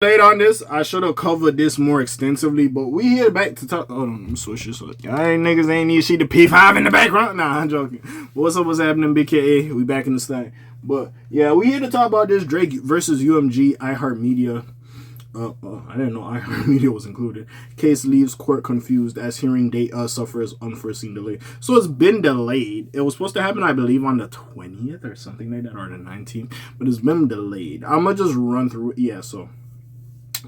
Late on this, I should have covered this more extensively, but we here back to talk. Hold on, I'm switch this up. Y'all niggas ain't need to see the P5 in the background. Nah, I'm joking. But what's up? What's happening, Big K.A.? We back in the thing. But yeah, we here to talk about this Drake versus UMG iHeartMedia. I didn't know iHeartMedia was included. Case leaves court confused as hearing date suffers unforeseen delay. So it's been delayed. It was supposed to happen, I believe, on the 20th or something like that, or the 19th. But it's been delayed. I'm gonna just run through it. Yeah, so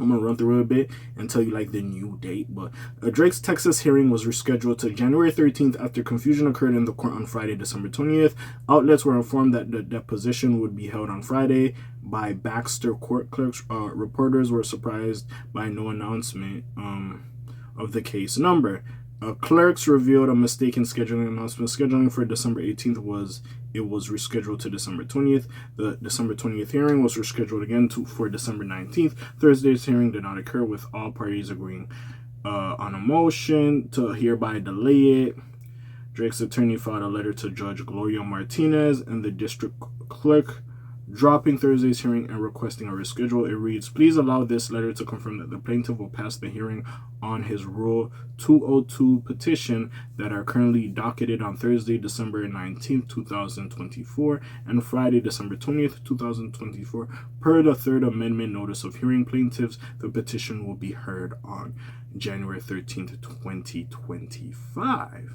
I'm going to run through it a bit and tell you like the new date. But Drake's Texas hearing was rescheduled to January 13th after confusion occurred in the court on Friday, December 20th. Outlets were informed that the deposition would be held on Friday by Baxter court clerks. Reporters were surprised by no announcement of the case number. Clerks revealed a mistaken scheduling announcement. Scheduling for December 18th was rescheduled to December 20th. The December 20th hearing was rescheduled again for December 19th. Thursday's hearing did not occur, with all parties agreeing on a motion to hereby delay it. Drake's attorney filed a letter to Judge Gloria Martinez and the district clerk, dropping Thursday's hearing and requesting a reschedule. It reads, "Please allow this letter to confirm that the plaintiff will pass the hearing on his Rule 202 petition that are currently docketed on Thursday, December 19th, 2024, and Friday, December 20th, 2024. Per the Third Amendment Notice of Hearing Plaintiffs, the petition will be heard on January 13th, 2025.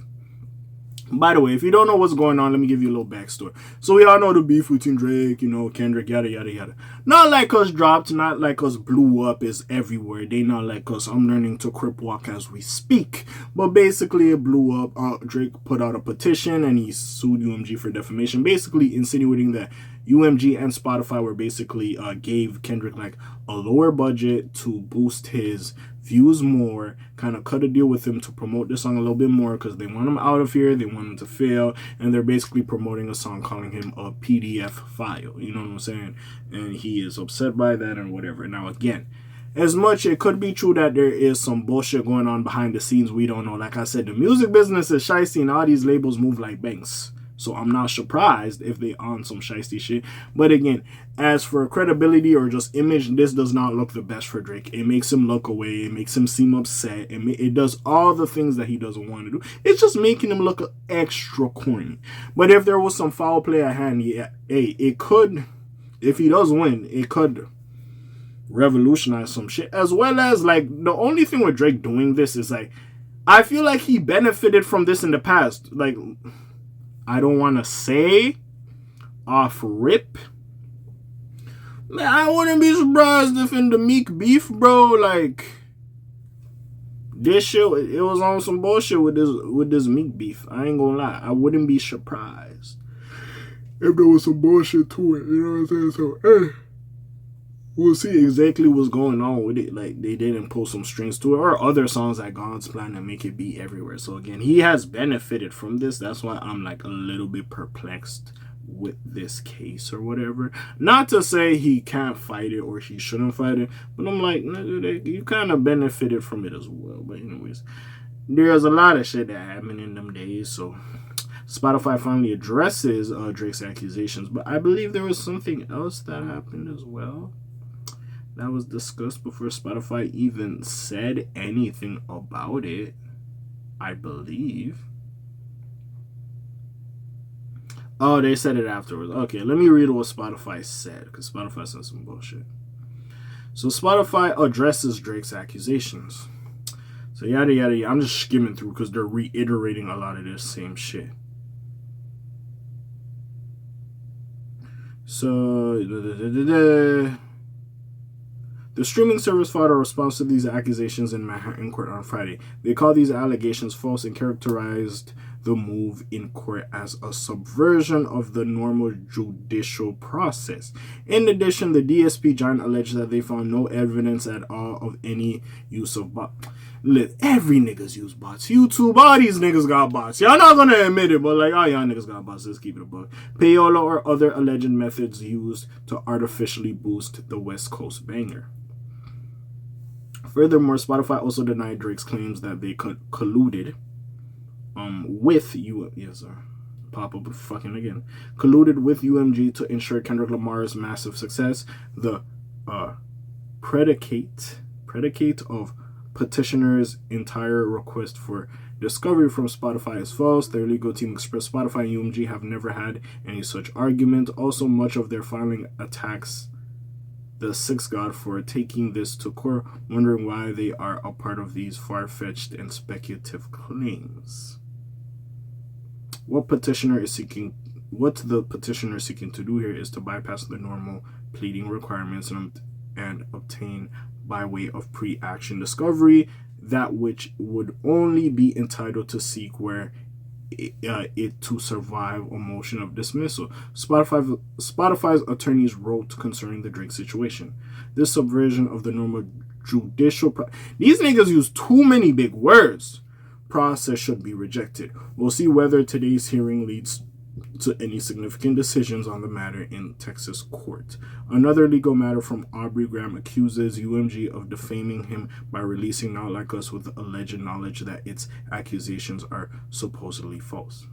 By the way, if you don't know what's going on, let me give you a little backstory. So we all know the beef between Drake, Kendrick, yada, yada, yada. Not like us dropped, not like us blew up, is everywhere. They not like us. I'm learning to crip walk as we speak. But basically, it blew up. Drake put out a petition and he sued UMG for defamation, basically insinuating that UMG and Spotify were basically gave Kendrick like a lower budget to boost his views more, kind of cut a deal with him to promote the song a little bit more because they want him out of here, they want him to fail, and they're basically promoting a song calling him a PDF file, you know what I'm saying? And he is upset by that and whatever. Now again, as much it could be true that there is some bullshit going on behind the scenes, we don't know. Like I said, the music business is shicey and all these labels move like banks. So I'm not surprised if they on some shiesty shit. But again, as for credibility or just image, this does not look the best for Drake. It makes him look away. It makes him seem upset. It does all the things that he doesn't want to do. It's just making him look extra corny. But if there was some foul play at hand, yeah, hey, it could, if he does win, it could revolutionize some shit. As well as, like, the only thing with Drake doing this is, like, I feel like he benefited from this in the past. Like, I don't want to say off rip. Man, I wouldn't be surprised if in the Meek beef, bro, like, this shit, it was on some bullshit with this Meek beef. I ain't gonna lie. I wouldn't be surprised if there was some bullshit to it. You know what I'm saying? So, we'll see exactly what's going on with it. Like, they didn't pull some strings to it, or other songs like God's Plan and make it be everywhere. So again, he has benefited from this. That's why I'm like a little bit perplexed with this case or whatever. Not to say he can't fight it or he shouldn't fight it, but I'm like, you kind of benefited from it as well. But anyways, there's a lot of shit that happened in them days. So Spotify finally addresses Drake's accusations, but I believe there was something else that happened as well that was discussed before Spotify even said anything about it, I believe. Oh, they said it afterwards. Okay, let me read what Spotify said, because Spotify said some bullshit. So Spotify addresses Drake's accusations. So yada, yada, yada. I'm just skimming through because they're reiterating a lot of this same shit. So, the streaming service filed a response to these accusations in Manhattan court on Friday. They called these allegations false and characterized the move in court as a subversion of the normal judicial process. In addition, the DSP giant alleged that they found no evidence at all of any use of bots. Every niggas use bots. YouTube, all these niggas got bots. Y'all not gonna admit it, but like, all y'all niggas got bots. Let's keep it a buck. Payola or other alleged methods used to artificially boost the West Coast banger. Furthermore, Spotify also denied Drake's claims that they colluded with colluded with UMG to ensure Kendrick Lamar's massive success. The predicate of petitioner's entire request for discovery from Spotify is false. Their legal team expressed Spotify and UMG have never had any such argument. Also, much of their filing attacks the Sixth God for taking this to court, wondering why they are a part of these far-fetched and speculative claims. What the petitioner is seeking to do here is to bypass the normal pleading requirements and obtain, by way of pre-action discovery, that which would only be entitled to seek were it to survive a motion of dismissal. Spotify's attorneys wrote concerning the Drake situation. This subversion of the normal judicial these niggas use too many big words. Process should be rejected. We'll see whether today's hearing leads to any significant decisions on the matter in Texas court. Another legal matter from Aubrey Graham accuses UMG of defaming him by releasing Not Like Us with alleged knowledge that its accusations are supposedly false.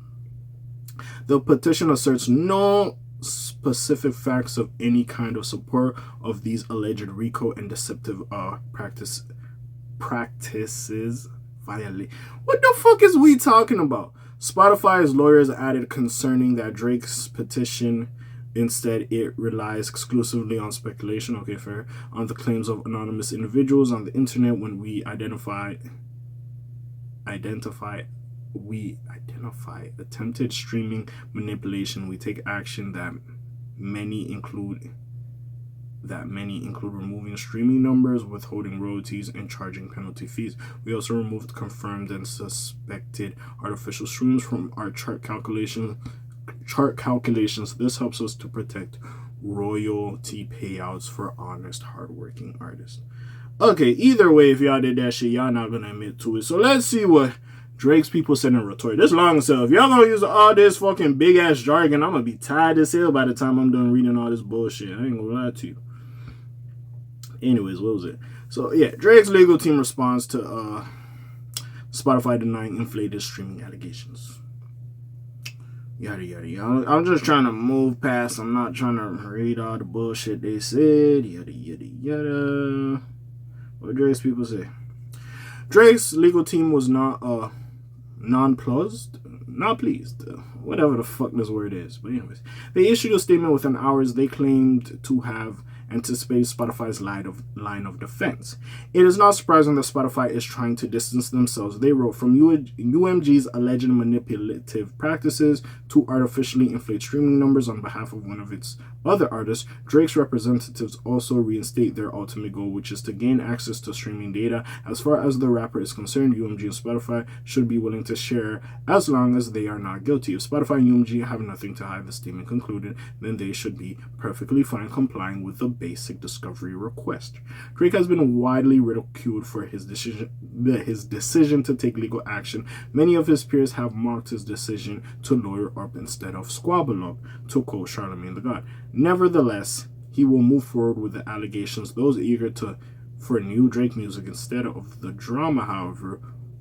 The petition asserts no specific facts of any kind of support of these alleged RICO and deceptive practices. What the fuck is we talking about? Spotify's lawyers added concerning that Drake's petition, instead it relies exclusively on speculation, okay, fair, on the claims of anonymous individuals on the internet. When we identify attempted streaming manipulation, we take action that many include removing streaming numbers, withholding royalties, and charging penalty fees. We also removed confirmed and suspected artificial streams from our chart calculations. This helps us to protect royalty payouts for honest, hardworking artists. Okay, either way, if y'all did that shit, y'all not gonna admit to it. So let's see what Drake's people said in retort. This long as hell. If y'all gonna use all this fucking big ass jargon, I'm gonna be tired as hell by the time I'm done reading all this bullshit. I ain't gonna lie to you. Anyways, what was it? So yeah, Drake's legal team responds to Spotify denying inflated streaming allegations. Yada yada yada. I'm just trying to move past. I'm not trying to read all the bullshit they said. Yada yada yada. What Drake's people say? Drake's legal team was not pleased. Whatever the fuck this word is. But anyways, they issued a statement within hours. They claimed to have anticipated Spotify's line of defense. It is not surprising that Spotify is trying to distance themselves. They wrote, from UMG's alleged manipulative practices to artificially inflate streaming numbers on behalf of one of its other artists, Drake's representatives also reinstate their ultimate goal, which is to gain access to streaming data. As far as the rapper is concerned, UMG and Spotify should be willing to share as long as they are not guilty. If Spotify and UMG have nothing to hide, the statement concluded, then they should be perfectly fine complying with the basic discovery request. Drake has been widely ridiculed for his decision to take legal action. Many of his peers have mocked his decision to lawyer up instead of squabble up, to quote Charlemagne the God. Nevertheless, he will move forward with the allegations. Those eager for new Drake music instead of the drama, however,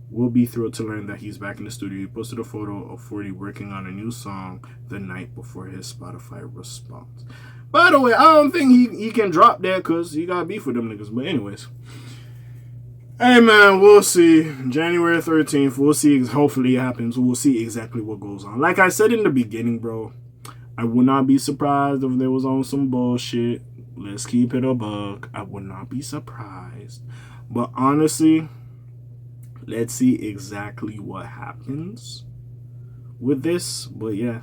will be thrilled to learn that he's back in the studio. He posted a photo of 40 working on a new song the night before his Spotify response. By the way, I don't think he can drop that because he got beef with them niggas. But anyways, hey man, we'll see. January 13th, we'll see. Hopefully it happens. We'll see exactly what goes on. Like I said in the beginning, bro, I would not be surprised if there was on some bullshit. Let's keep it a buck. I would not be surprised. But honestly, let's see exactly what happens with this. But yeah,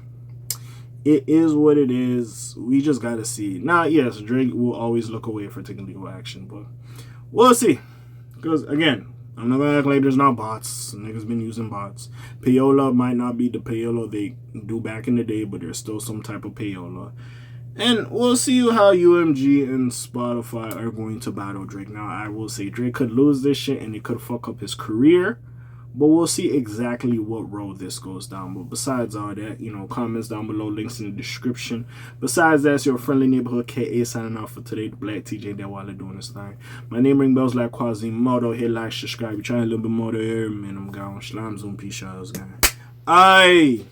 it is what it is. We just gotta see. Now, yes, Drake will always look away for taking legal action, but we'll see. Because again, I'm not gonna act like there's not bots. Niggas been using bots. Payola might not be the payola they do back in the day, but there's still some type of payola. And we'll see how UMG and Spotify are going to battle Drake. Now, I will say Drake could lose this shit and it could fuck up his career. But we'll see exactly what road this goes down. But besides all that, comments down below, links in the description. Besides that, it's your friendly neighborhood K.A. signing off for today. The Black TJ that while they're doing this thing. My name ring bells like Quasimodo. Hit like, subscribe. You're trying a little bit more to hear, man. I'm gone. Shalom, zoom, peace, guys. Aye.